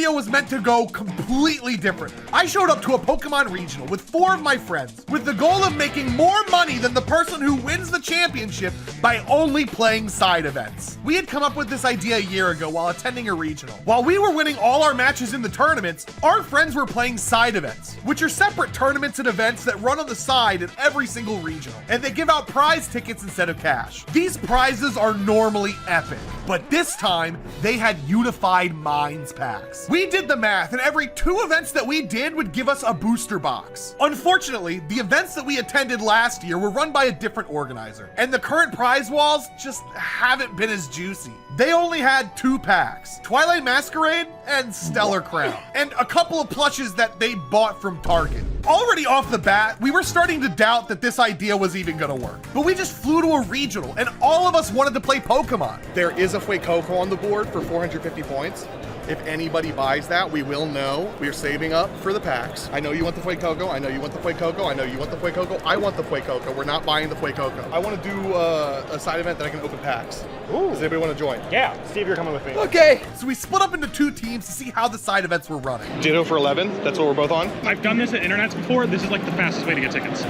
video was meant to go completely different. I showed up to a Pokemon regional with 4 of my friends with the goal of making more money than the person who wins the championship by only playing side events. We had come up with this idea a year ago while attending a regional. While we were winning all our matches in the tournaments, our friends were playing side events, which are separate tournaments and events that run on the side at every single regional, and they give out prize tickets instead of cash. These prizes are normally epic, but this time they had Unified Minds packs. We did the math, and every 2 events that we did would give us a booster box. Unfortunately, the events that we attended last year were run by a different organizer, and the current prize walls just haven't been as juicy. They only had 2 packs, Twilight Masquerade and Stellar Crown, and a couple of plushes that they bought from Target. Already off the bat, we were starting to doubt that this idea was even gonna work. But we just flew to a regional, and all of us wanted to play Pokemon. There is a Fuecoco on the board for 450 points. If anybody buys that, we will know we're saving up for the packs. I know you want the Fuecoco. I know you want the Fuecoco. I know you want the Fuecoco. I want the Fuecoco. We're not buying the Fuecoco. I want to do a side event that I can open packs. Ooh. Does anybody want to join? Yeah, Steve, you're coming with me. Okay. So we split up into 2 teams to see how the side events were running. Ditto for 11. That's what we're both on. I've done this at internets before. This is like the fastest way to get tickets.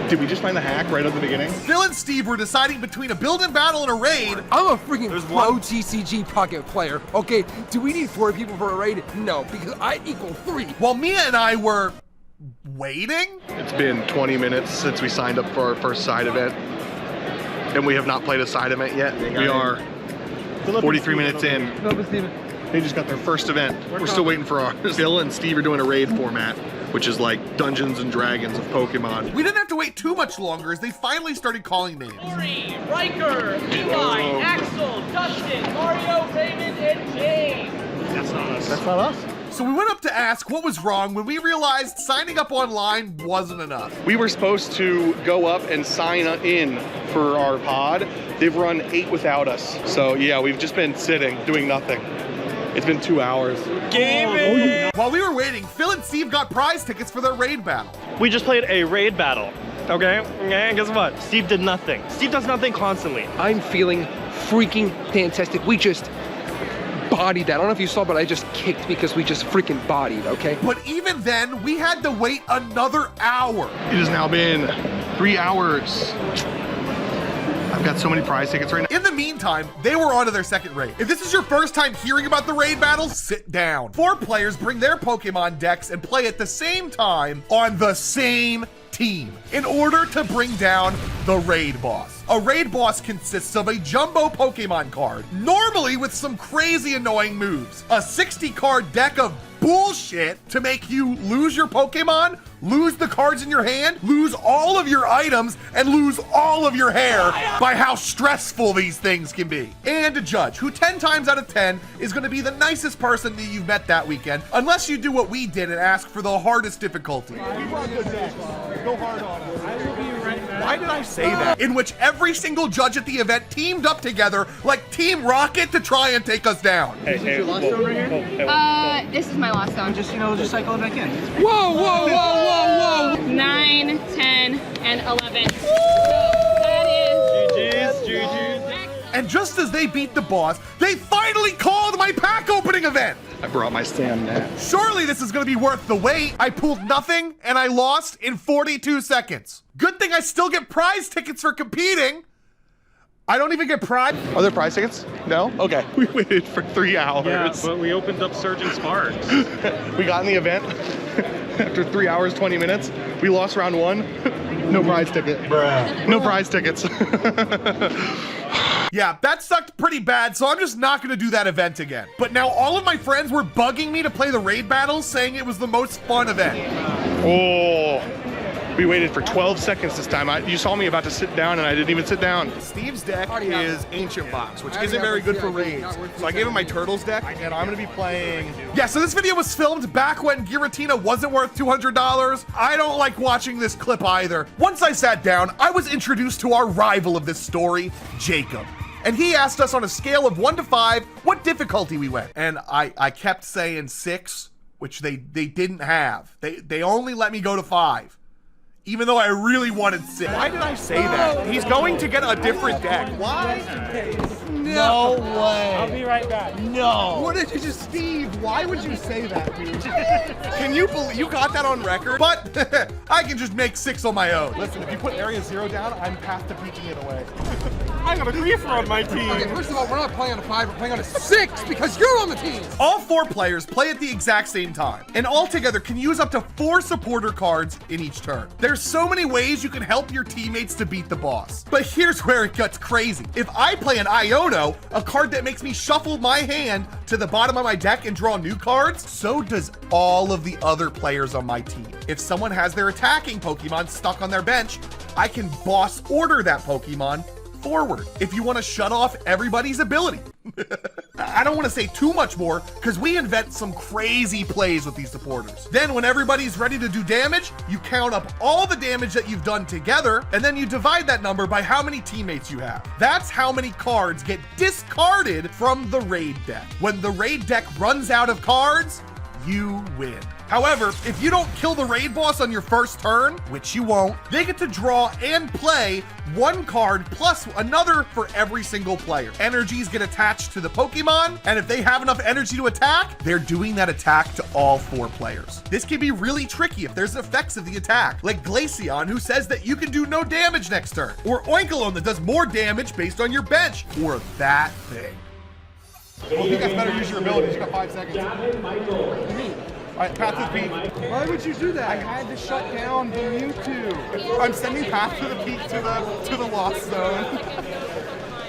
Did we just find the hack right at the beginning? Phil and Steve were deciding between a build and battle and a raid. I'm a freaking pro TCG pocket player, okay? Do we need 4 people for a raid? No, because I equal 3. While Mia and I were waiting. It's been 20 minutes since we signed up for our first side event, and we have not played a side event yet. We are 43 minutes in. They just got their first event. We're still waiting for ours. Phil and Steve are doing a raid format, which is like Dungeons and Dragons of Pokemon. We didn't have to wait too much longer as they finally started calling names. Corey, Riker, Eli, Axel, Dustin, Mario, Raymond, and James. That's not us. That's not us. So we went up to ask what was wrong when we realized signing up online wasn't enough. We were supposed to go up and sign in for our pod. They've run 8 without us. So yeah, we've just been sitting, doing nothing. It's been 2 hours. Gaming! While we were waiting, Phil and Steve got prize tickets for their raid battle. We just played a raid battle, okay? And guess what? Steve did nothing. Steve does nothing constantly. I'm feeling freaking fantastic. We just bodied that. I don't know if you saw, but I just kicked because we just freaking bodied, okay? But even then, we had to wait another hour. It has now been 3 hours. I've got so many prize tickets right now. In the meantime, they were on to their second raid. If this is your first time hearing about the raid battles, sit down. 4 players bring their Pokemon decks and play at the same time on the same team in order to bring down the raid boss. A raid boss consists of a jumbo Pokemon card, normally with some crazy annoying moves, a 60-card deck of bullshit to make you lose your Pokemon, lose the cards in your hand, lose all of your items, and lose all of your hair by how stressful these things can be. And a judge who 10 times out of 10 is going to be the nicest person that you've met that weekend, unless you do what we did and ask for the hardest difficulty. Go hard on us. I will be right back. Why did I say that? In which every single judge at the event teamed up together like Team Rocket to try and take us down. Hey, Is this your last zone right here? This is my last zone. Just cycle it back in. Whoa, whoa, whoa, whoa, whoa! 9, 10, and 11. So that is GG's. And just as they beat the boss, they finally called my pack opening event. I brought my Sam now. Surely this is gonna be worth the wait. I pulled nothing and I lost in 42 seconds. Good thing I still get prize tickets for competing. I don't even get prize. Are there prize tickets? No? Okay. We waited for 3 hours. Yeah, but we opened up Surgeon Sparks. We got in the event after 3 hours, 20 minutes. We lost round 1. No prize ticket. Bruh. No prize tickets. Yeah, that sucked pretty bad, so I'm just not gonna do that event again. But now all of my friends were bugging me to play the raid battles, saying it was the most fun event. Oh. We waited for 12 seconds this time. You saw me about to sit down and I didn't even sit down. Steve's deck is Ancient Box, which isn't very good for raids. So I gave him my Turtles deck and I'm gonna be playing. Yeah, so this video was filmed back when Giratina wasn't worth $200. I don't like watching this clip either. Once I sat down, I was introduced to our rival of this story, Jacob. And he asked us on a scale of 1 to 5, what difficulty we went. And I kept saying 6, which they didn't have. They only let me go to 5. Even though I really wanted 6. Why did I say that? He's going to get a different deck. Why? No way. I'll be right back. No. What did you just, Steve? Why would you say that, dude? Can you believe you got that on record? But I can just make 6 on my own. Listen, if you put area 0 down, I'm past to peeking it away. I got a griefer on my team. Okay, first of all, we're not playing on a 5, we're playing on a 6 because you're on the team. All 4 players play at the exact same time, and all together can use up to 4 supporter cards in each turn. There's so many ways you can help your teammates to beat the boss. But here's where it gets crazy. If I play an Iono, a card that makes me shuffle my hand to the bottom of my deck and draw new cards, so does all of the other players on my team. If someone has their attacking Pokemon stuck on their bench, I can boss order that Pokemon forward if you want to shut off everybody's ability. I don't want to say too much more because we invent some crazy plays with these supporters. Then when everybody's ready to do damage, you count up all the damage that you've done together, and then you divide that number by how many teammates you have. That's how many cards get discarded from the raid deck. When the raid deck runs out of cards, you win. However, if you don't kill the raid boss on your first turn, which you won't, they get to draw and play 1 card plus another for every single player. Energies get attached to the Pokemon, and if they have enough energy to attack, they're doing that attack to all 4 players. This can be really tricky if there's effects of the attack, like Glaceon, who says that you can do no damage next turn, or Oinkalone that does more damage based on your bench, or that thing. Well, you guys better use your abilities. You got 5 seconds. All right, Path to the Peak. Why would you do that? I had to shut down the Mewtwo. I'm sending Path to the Peak to the Lost Zone.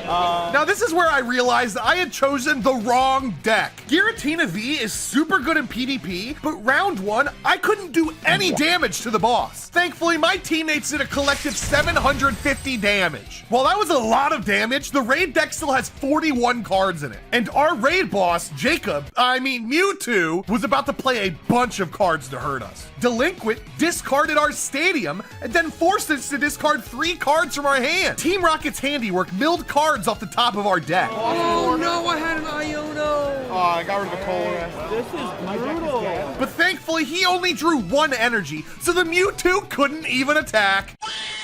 Now this is where I realized that I had chosen the wrong deck. Giratina V is super good in PvP, but round 1, I couldn't do any damage to the boss. Thankfully, my teammates did a collective 750 damage. While that was a lot of damage, the raid deck still has 41 cards in it. And our raid boss, Mewtwo, was about to play a bunch of cards to hurt us. Delinquent discarded our stadium and then forced us to discard 3 cards from our hand. Team Rocket's handiwork milled cards off the top of our deck. Oh no, I had an Iono. Oh, I got rid of a Colress. This is brutal. But thankfully, he only drew 1 energy, so the Mewtwo couldn't even attack.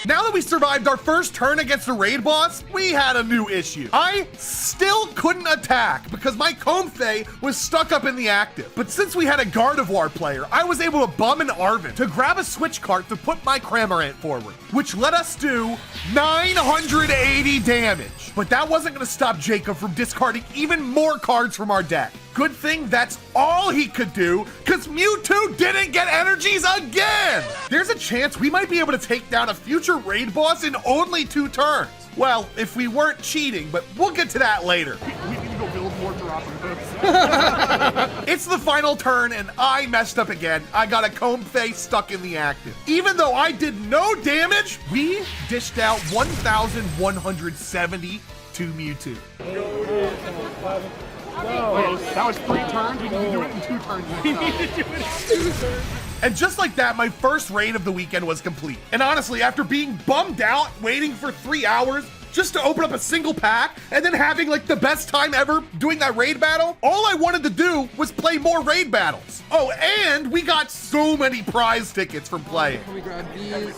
Now that we survived our first turn against the raid boss, we had a new issue. I still couldn't attack because my Comfey was stuck up in the active. But since we had a Gardevoir player, I was able to bum an Arven to grab a switch card to put my Cramorant forward, which let us do 980 damage. But that wasn't gonna stop Jacob from discarding even more cards from our deck. Good thing that's all he could do, because Mewtwo didn't get energies again! There's a chance we might be able to take down a future raid boss in only 2 turns. Well, if we weren't cheating, but we'll get to that later. We need to go build more It's the final turn, and I messed up again. I got a Comfey stuck in the active. Even though I did no damage, we dished out 1,170 to Mewtwo. Wait, that was 3 turns? We need to do it in 2 turns. We need to do it in 2 turns. And just like that, my first raid of the weekend was complete. And honestly, after being bummed out, waiting for 3 hours just to open up a single pack, and then having like the best time ever doing that raid battle, all I wanted to do was play more raid battles. Oh, and we got so many prize tickets from playing. Can we grab these?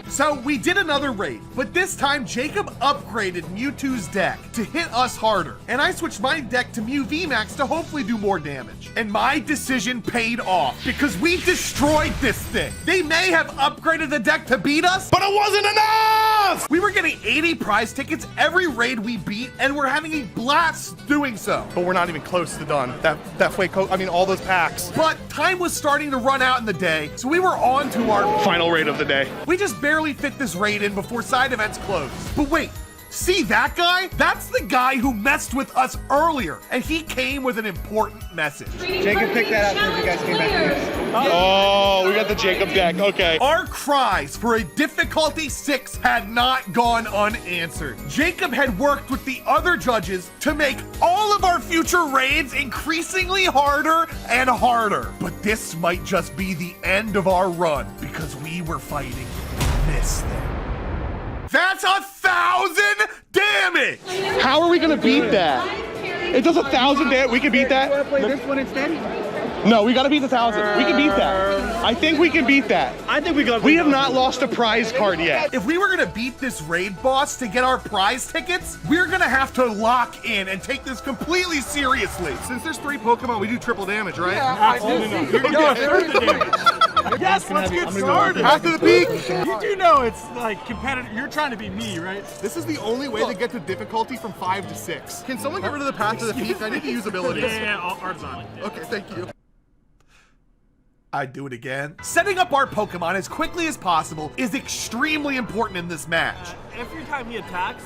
So we did another raid, but this time Jacob upgraded Mewtwo's deck to hit us harder, and I switched my deck to Mew VMAX to hopefully do more damage. And my decision paid off because we destroyed this thing. They may have upgraded the deck to beat us, but it wasn't enough! We were getting 80 prize tickets every raid we beat, and we're having a blast doing so. But we're not even close to done. That Fueco, all those packs. But time was starting to run out in the day, so we were on to our Final raid of the day. We just barely fit this raid in before side events closed. But wait, see that guy? That's the guy who messed with us earlier, and he came with an important message. Jacob picked that up because you guys came back to this. Oh, we got the Jacob deck, okay. Our cries for a difficulty 6 had not gone unanswered. Jacob had worked with the other judges to make all of our future raids increasingly harder and harder. But this might just be the end of our run because we were fighting this thing. That's 1,000 damage! How are we gonna beat that? It does 1,000 damage, we can beat You wanna that? play this one instead? No, we gotta beat the 1,000. We can beat that. I think we can beat that. I think we got. We have not lost a prize card yet. If we were gonna beat this raid boss to get our prize tickets, we're gonna have to lock in and take this completely seriously. Since there's 3 Pokemon, we do triple damage, right? Absolutely not. You're gonna third the damage. Yes, let's get started. After the peak. You do know it's like competitive. You're trying to be me, right? This is the only way to get the difficulty from 5 to 6. Can someone get rid of the path to the peak? I need to use abilities. Yeah, Art's on. Okay, thank you. I'd do it again. Setting up our Pokemon as quickly as possible is extremely important in this match. Every time he attacks,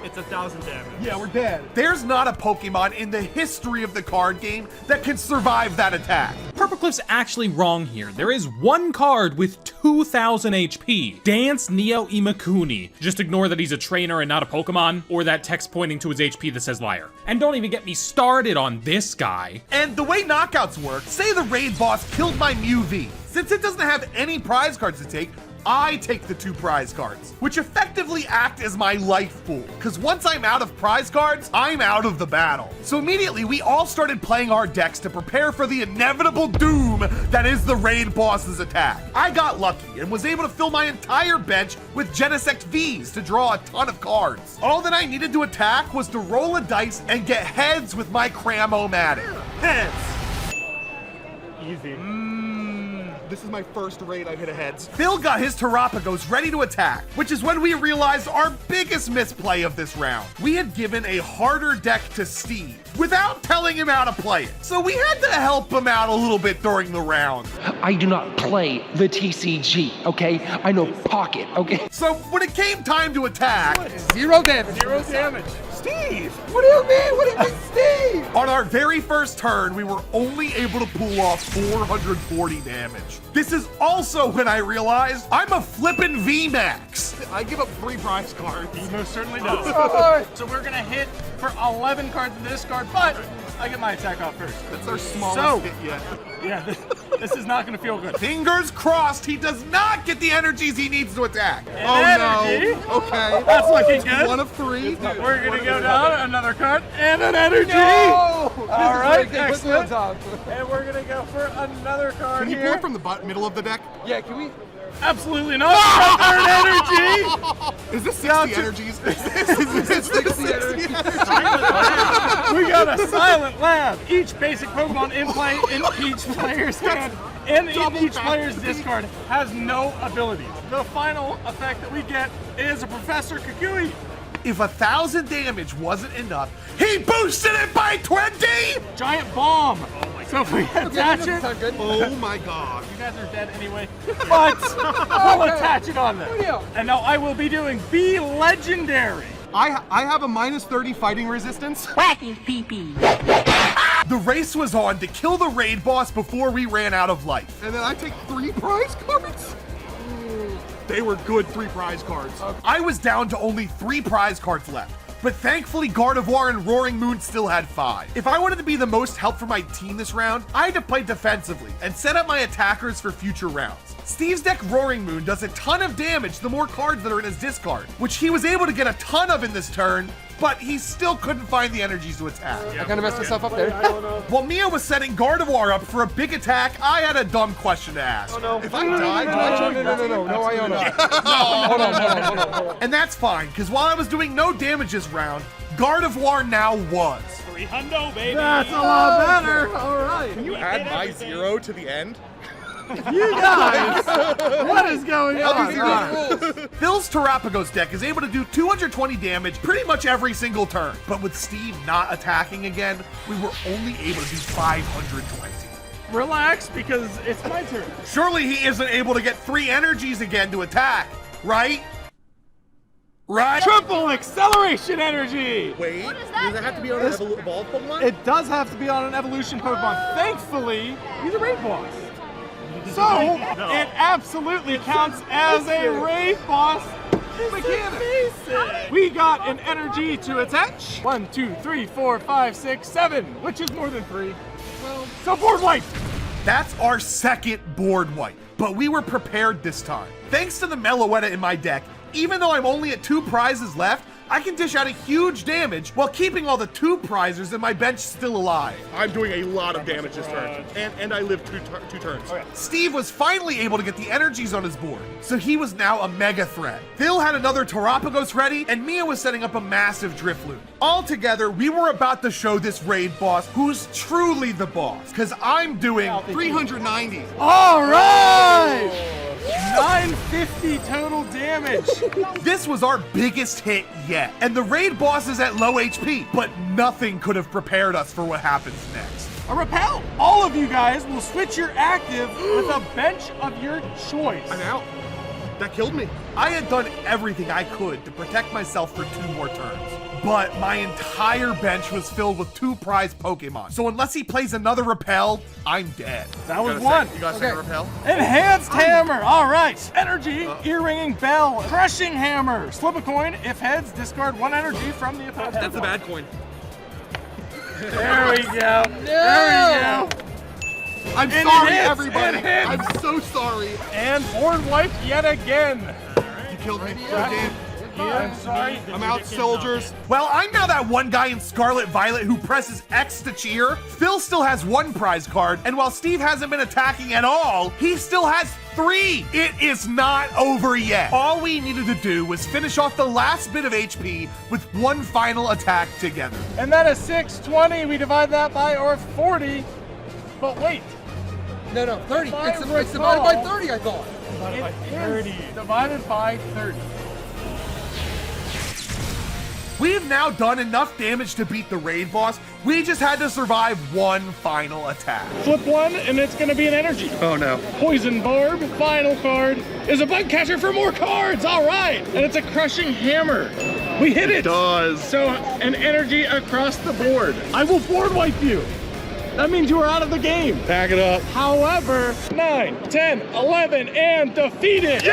it's 1,000 damage. Yeah, we're dead. There's not a Pokemon in the history of the card game that can survive that attack. Purplecliffe's actually wrong here. There is one card with 2,000 HP. Dance Neo Imakuni. Just ignore that he's a trainer and not a Pokemon, or that text pointing to his HP that says liar. And don't even get me started on this guy. And the way knockouts work, say the raid boss killed my Mew V. Since it doesn't have any prize cards to take, I take the 2 prize cards, which effectively act as my life pool, because once I'm out of prize cards, I'm out of the battle. So immediately, we all started playing our decks to prepare for the inevitable doom that is the raid boss's attack. I got lucky and was able to fill my entire bench with Genesect Vs to draw a ton of cards. All that I needed to attack was to roll a dice and get heads with my Cram-O-Matic. Heads! Easy. This is my first raid I've hit a heads. Phil got his Terapagos ready to attack, which is when we realized our biggest misplay of this round. We had given a harder deck to Steve without telling him how to play it. So we had to help him out a little bit during the round. I do not play the TCG, okay? I know Pocket, okay? So when it came time to attack, 0 damage. 0 damage. Steve! What do you mean? What do you mean, Steve? On our very first turn, we were only able to pull off 440 damage. This is also when I realized I'm a flippin' VMAX. I give up 3 prize cards. He most certainly does. So we're gonna hit for 11 cards in this card, but I get my attack off first. That's our smallest hit yet. Yeah, this is not gonna feel good. Fingers crossed he does not get the energies he needs to attack. Energy. No. Okay. That's looking good. 1 of 3. We're gonna go down another card and an energy. No! All right, Put me on excellent. top. And we're gonna go for another card Can you here. pull it from the middle of the deck? Yeah, can we? Absolutely not. Third energy. Is this 60 energies? Is this 60 energies? We got a silent lab. Each basic Pokemon in play in each player's hand and in each player's discard has no abilities. The final effect that we get is a Professor Kukui. If 1,000 damage wasn't enough, he boosted it by 20! Giant bomb. So if we attach it, Oh my god. you guys are dead anyway. But we'll attach it on there. And now I will be doing Be Legendary. I have a minus 30 fighting resistance. The race was on to kill the raid boss before we ran out of life. And then I take 3 prize cards? They were good 3 prize cards. I was down to only 3 prize cards left, but thankfully Gardevoir and Roaring Moon still had 5. If I wanted to be the most help for my team this round, I had to play defensively and set up my attackers for future rounds. Steve's deck Roaring Moon does a ton of damage the more cards that are in his discard, which he was able to get a ton of in this turn, but he still couldn't find the energies to attack. I kind of messed myself up there. While Mia was setting Gardevoir up for a big attack, I had a dumb question to ask. If I die, do I join? No, Iona. Hold on. And that's fine, because while I was doing no damage this round, Gardevoir now was. 300, baby. That's a lot better. All right. Can you add my 0 to the end? You guys, what is going on? Phil's Terapagos deck is able to do 220 damage pretty much every single turn, but with Steve not attacking again, we were only able to do 520. Relax, because it's my turn. Surely he isn't able to get 3 energies again to attack, right? Right? Triple acceleration energy. Wait, does it have to be on an evolved Pokemon? It does have to be on an evolution Pokemon. Thankfully, he's a raid boss. So, it absolutely counts as a raid boss mechanic. We got an energy to attach. 1, 2, 3, 4, 5, 6, 7, which is more than 3. Well, so board wipe. That's our second board wipe, but we were prepared this time. Thanks to the Meloetta in my deck, even though I'm only at 2 prizes left, I can dish out a huge damage while keeping all the 2 prizers in my bench still alive. I'm doing a lot of damage this turn, and I live two turns. Steve was finally able to get the energies on his board, so he was now a mega threat. Phil had another Terapagos ready, and Mia was setting up a massive drift loop. All together, we were about to show this raid boss who's truly the boss, because I'm doing 390. All right! 950 total damage. This was our biggest hit yet, and the raid boss is at low HP, but nothing could have prepared us for what happens next. A repel. All of you guys will switch your active with a bench of your choice. I'm out. That killed me. I had done everything I could to protect myself for 2 more turns, but my entire bench was filled with 2 prize Pokemon. So unless he plays another repel, I'm dead. That was one. You got a second repel? Enhanced hammer. All right. Energy, ear-ringing bell, crushing hammer. Flip a coin. If heads, discard 1 energy from the opponent. That's a bad coin. There we go. There we go. I'm And sorry, it hits, everybody. it hits. I'm so sorry. And board wipe yet again. You killed me. Again. I'm sorry. I'm out, soldiers. Well, I'm now that one guy in Scarlet Violet who presses X to cheer. Phil still has 1 prize card, and while Steve hasn't been attacking at all, he still has 3. It is not over yet. All we needed to do was finish off the last bit of HP with 1 final attack together. And that is 620. We divide that by our 40. But wait. No, 30. If I It's divided by recall- 30, I thought. It is divided by 30. We've now done enough damage to beat the raid boss. We just had to survive 1 final attack. Flip 1, and it's going to be an energy. Oh no. Poison Barb. Final card is a bug catcher for more cards. All right. And it's a crushing hammer. We hit it. Does. So an energy across the board. I will board wipe you. That means you are out of the game. Back it up. However, 9, 10, 11, and defeated. Beat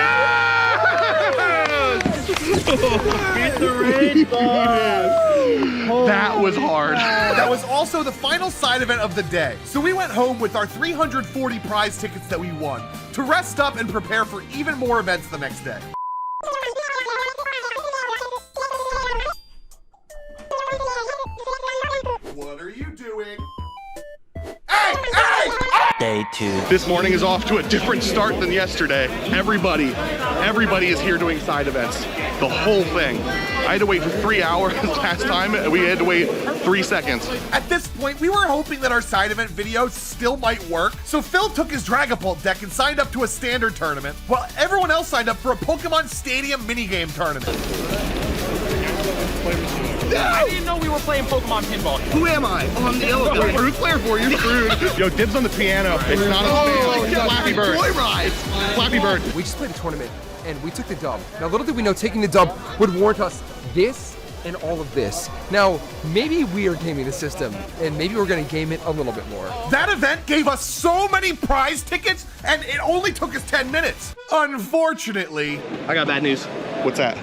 the raid boss. That was hard. That was also the final side event of the day. So we went home with our 340 prize tickets that we won to rest up and prepare for even more events the next day. What are you doing? Day 2. This morning is off to a different start than yesterday. Everybody is here doing side events. The whole thing. I had to wait for 3 hours last time, and we had to wait 3 seconds. At this point, we were hoping that our side event video still might work, so Phil took his Dragapult deck and signed up to a standard tournament, while everyone else signed up for a Pokemon Stadium minigame tournament. I didn't know we were playing Pokemon pinball. Who am I? Oh, I'm the elevator. Fruit player for you. Screwed. Yo, dibs on the piano. It's not a stand. Flappy Bird. Flappy Bird. We just played a tournament, and we took the dub. Now, little did we know taking the dub would warrant us this and all of this. Now, maybe we are gaming the system, and maybe we're going to game it a little bit more. That event gave us so many prize tickets, and it only took us 10 minutes. Unfortunately, I got bad news. What's that?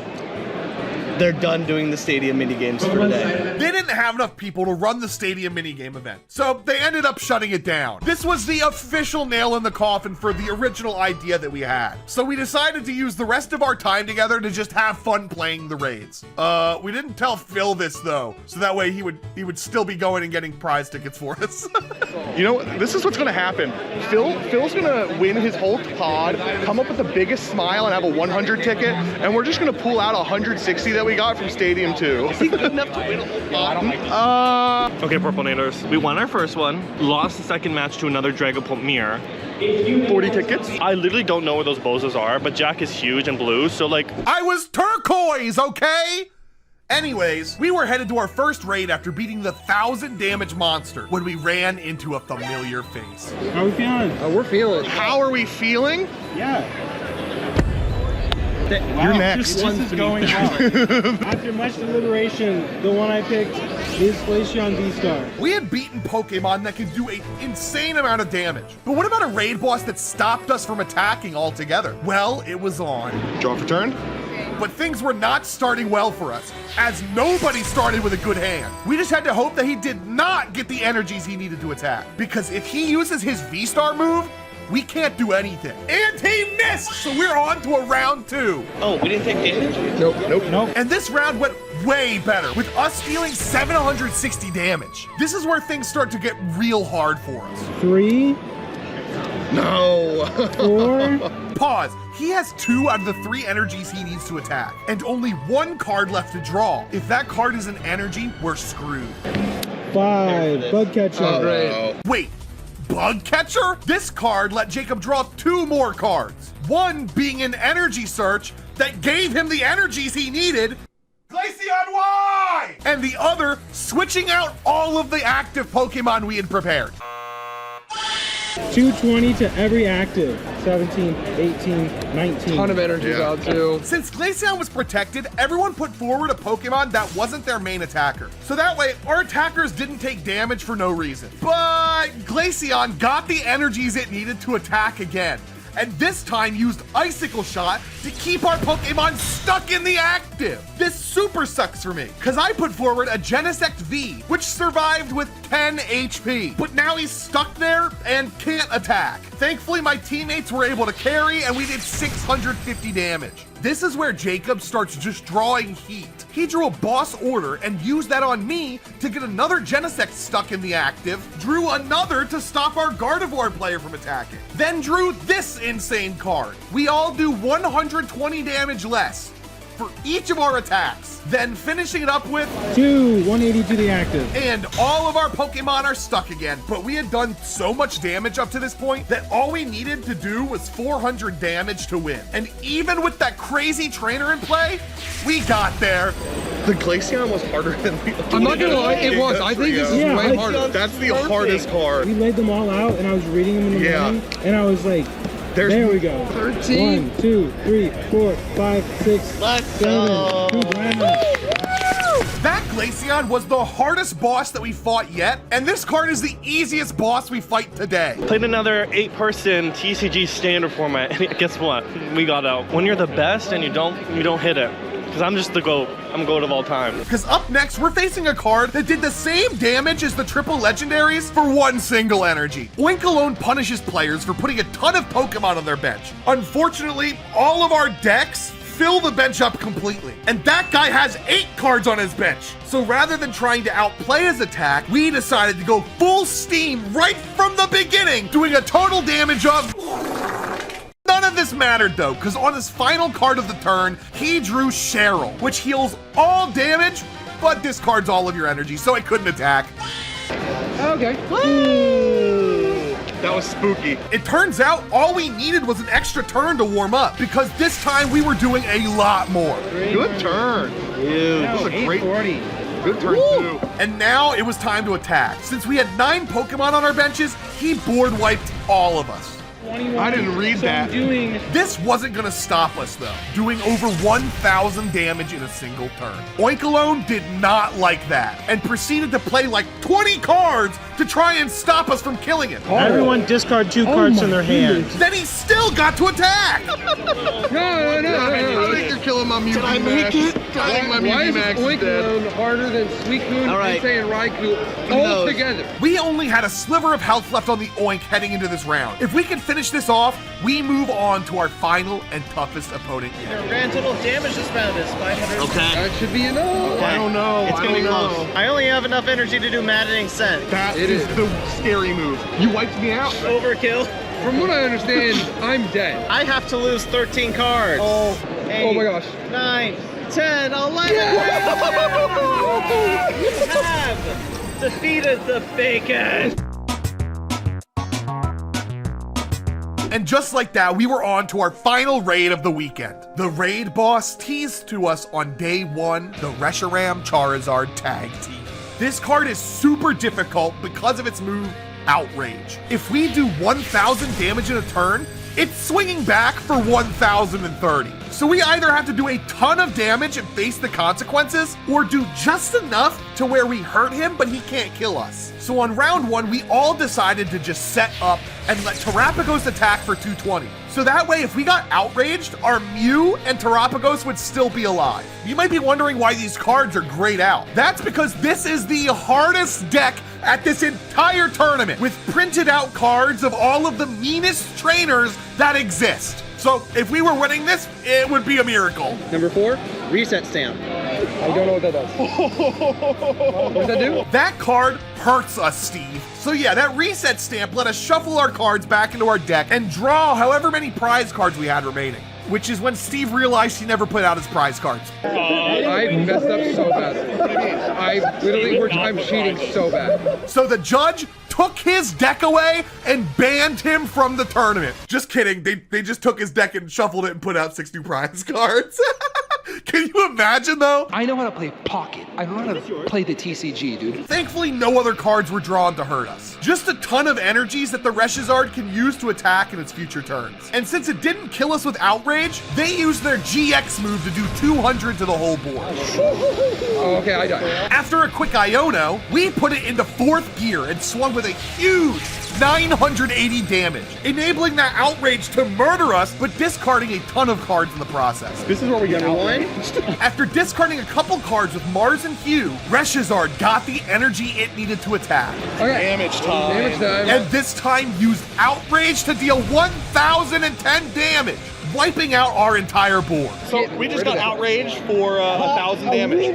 They're done doing the stadium minigames for today. they didn't have enough people to run the stadium minigame event, so they ended up shutting it down. This was the official nail in the coffin for the original idea that we had. So we decided to use the rest of our time together to just have fun playing the raids. We didn't tell Phil this though, so that way he would still be going and getting prize tickets for us. You know, this is what's gonna happen. Phil's gonna win his whole pod, come up with the biggest smile and have a 100 ticket, and we're just gonna pull out 160 that we got from Stadium 2. Is he good enough to win a whole pod? Okay, Purple Naders. We won our first one, lost the second match to another Dragapult mirror. 40 tickets? I literally don't know where those bozos are, but Jack is huge and blue, so like... I was turquoise, okay? Anyways, we were headed to our first raid after beating the 1,000 damage monster when we ran into a familiar face. How are we feeling? Oh, we're feeling. How are we feeling? Yeah. You're next. This is going well. After much deliberation, the one I picked is Glaceon V-Star. We had beaten Pokemon that can do an insane amount of damage. But what about a raid boss that stopped us from attacking altogether? Well, it was on. Draw for turn? But things were not starting well for us, as nobody started with a good hand. We just had to hope that he did not get the energies he needed to attack. Because if he uses his V-Star move, we can't do anything. And he missed, so we're on to a round 2. Oh, we didn't take damage? Nope. And this round went way better, with us dealing 760 damage. This is where things start to get real hard for us. 3, No. 4. Pause. He has 2 out of the 3 energies he needs to attack, and only 1 card left to draw. If that card is an energy, we're screwed. 5. Bug catcher. Oh, great. Wait, Bug Catcher? This card let Jacob draw 2 more cards. One being an energy search that gave him the energies he needed, Glaceon Y! And the other switching out all of the active Pokemon we had prepared. 220 to every active. 17, 18, 19. Ton of energies out too. Since Glaceon was protected, everyone put forward a Pokemon that wasn't their main attacker. So that way, our attackers didn't take damage for no reason. But Glaceon got the energies it needed to attack again, and this time used Icicle Shot to keep our Pokemon stuck in the active. This super sucks for me, because I put forward a Genesect V, which survived with 10 HP, but now he's stuck there and can't attack. Thankfully, my teammates were able to carry, and we did 650 damage. This is where Jacob starts just drawing heat. He drew a boss order and used that on me to get another Genesect stuck in the active, drew another to stop our Gardevoir player from attacking, then drew this insane card. We all do 120 damage less for each of our attacks, then finishing it up with 2, 180 to the active. and all of our Pokemon are stuck again. But we had done so much damage up to this point that all we needed to do was 400 damage to win. And even with that crazy trainer in play, we got there. The Glaceon was harder than we I'm not gonna lie, it was. I think this is Yeah, way I- harder. That's the hardest card. We laid them all out, and I was reading them in the Yeah. morning, and I was like, There's there we go. 13. 1, 2, 3, 4, 5, 6, 7. Congrats. That Glaceon was the hardest boss that we fought yet, and this card is the easiest boss we fight today. Played another 8-person TCG standard format, and guess what? We got out. When you're the best and you don't hit it. Because I'm just the GOAT. I'm GOAT of all time. Because up next, we're facing a card that did the same damage as the triple legendaries for 1 single energy. Oink alone punishes players for putting a ton of Pokemon on their bench. Unfortunately, all of our decks fill the bench up completely, and that guy has 8 cards on his bench. So rather than trying to outplay his attack, we decided to go full steam right from the beginning, doing a total damage of... None of this mattered though, because on his final card of the turn, he drew Cheryl, which heals all damage, but discards all of your energy, so it couldn't attack. Okay. That was spooky. It turns out all we needed was an extra turn to warm up, because this time we were doing a lot more. Good turn. That was a great. 840. Good turn too. And now it was time to attack. Since we had 9 Pokemon on our benches, he board wiped all of us. 21. I didn't read so that. I'm doing This wasn't gonna stop us though, doing over 1,000 damage in a single turn. Oink alone did not like that, and proceeded to play like 20 cards to try and stop us from killing him. Everyone discard 2 cards in their hand. Then he still got to attack! No. I think you're killing my Mew I make Max. it? I think my Why Mew is Max is Oink dead. alone harder than Suicune, All right. Insane, and Raikou all together? We only had a sliver of health left on the Oink heading into this round. If we can finish this off, we move on to our final and toughest opponent yet. Grand total of damage this round is 500. Okay. That should be enough. I don't know. It's I gonna don't be know. close. I only have enough energy to do Maddening Scent. That It is is. the scary move. You wiped me out. Overkill. From what I understand, I'm dead. I have to lose 13 cards. Oh, Oh my gosh. 9, 10, 11. You have defeated the bacon. And just like that, we were on to our final raid of the weekend. The raid boss teased to us on day 1 the Reshiram Charizard tag team. This card is super difficult because of its move, Outrage. If we do 1,000 damage in a turn, it's swinging back for 1,030. So we either have to do a ton of damage and face the consequences, or do just enough to where we hurt him but he can't kill us. So on round 1, we all decided to just set up and let Terrapagos attack for 220. So that way, if we got outraged, our Mew and Terrapagos would still be alive. You might be wondering why these cards are grayed out. That's because this is the hardest deck at this entire tournament, with printed out cards of all of the meanest trainers that exist. So if we were winning this, it would be a miracle. Number 4, reset stamp. I don't know what that does. What does that do? That card hurts us, Steve. So yeah, that reset stamp let us shuffle our cards back into our deck and draw however many prize cards we had remaining. Which is when Steve realized he never put out his prize cards. I messed up so bad. I'm cheating so bad. So the judge took his deck away and banned him from the tournament. Just kidding, they just took his deck and shuffled it and put out 6 new prize cards. Can you imagine though? I know how to play pocket. I know how to play the TCG, dude. Thankfully, no other cards were drawn to hurt us. Just a ton of energies that the Reshizard can use to attack in its future turns. And since it didn't kill us with Outrage, they used their GX move to do 200 to the whole board. Oh, okay, I died. After a quick Iono, we put it into 4th gear and swung with a huge 980 damage, enabling that Outrage to murder us, but discarding a ton of cards in the process. This is where we get one. After discarding a couple cards with Mars and Hugh, Reshizard got the energy it needed to attack. Okay. Damage time. Damage time. And this time used Outrage to deal 1,010 damage, wiping out our entire board. So we just got outraged for 1,000 damage.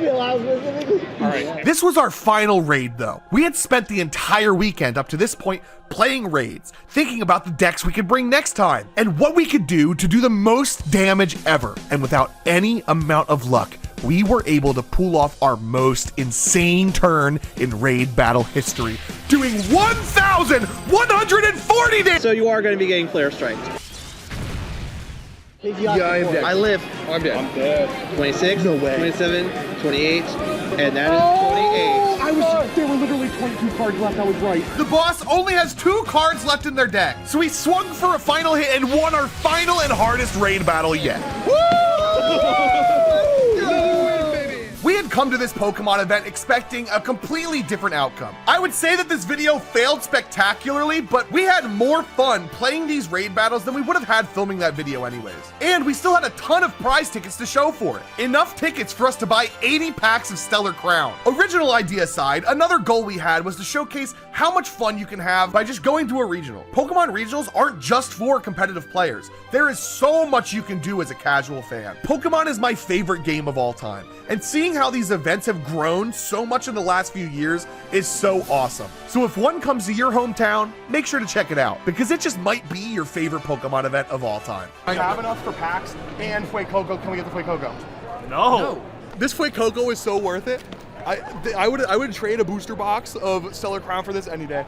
All right. This was our final raid though. We had spent the entire weekend up to this point playing raids, thinking about the decks we could bring next time, and what we could do to do the most damage ever. And without any amount of luck, we were able to pull off our most insane turn in raid battle history, doing 1,140 damage! So you are going to be getting Flare Strikes. Yeah, I'm dead. I live. I'm dead. I'm dead. 26, 27, 28, and that is 28. There were literally 22 cards left. I was right. The boss only has 2 cards left in their deck, so he swung for a final hit and won our final and hardest raid battle yet. We had come to this Pokemon event expecting a completely different outcome. I would say that this video failed spectacularly, but we had more fun playing these raid battles than we would have had filming that video anyways. And we still had a ton of prize tickets to show for it. Enough tickets for us to buy 80 packs of Stellar Crown. Original idea aside, another goal we had was to showcase how much fun you can have by just going to a regional. Pokemon regionals aren't just for competitive players. There is so much you can do as a casual fan. Pokemon is my favorite game of all time, and seeing how these events have grown so much in the last few years is so awesome. So if one comes to your hometown, make sure to check it out, because it just might be your favorite Pokemon event of all time. I have enough for packs and Fuecoco. Can we get the Fuecoco? No. This Fuecoco is so worth it. I would trade a booster box of Stellar Crown for this any day.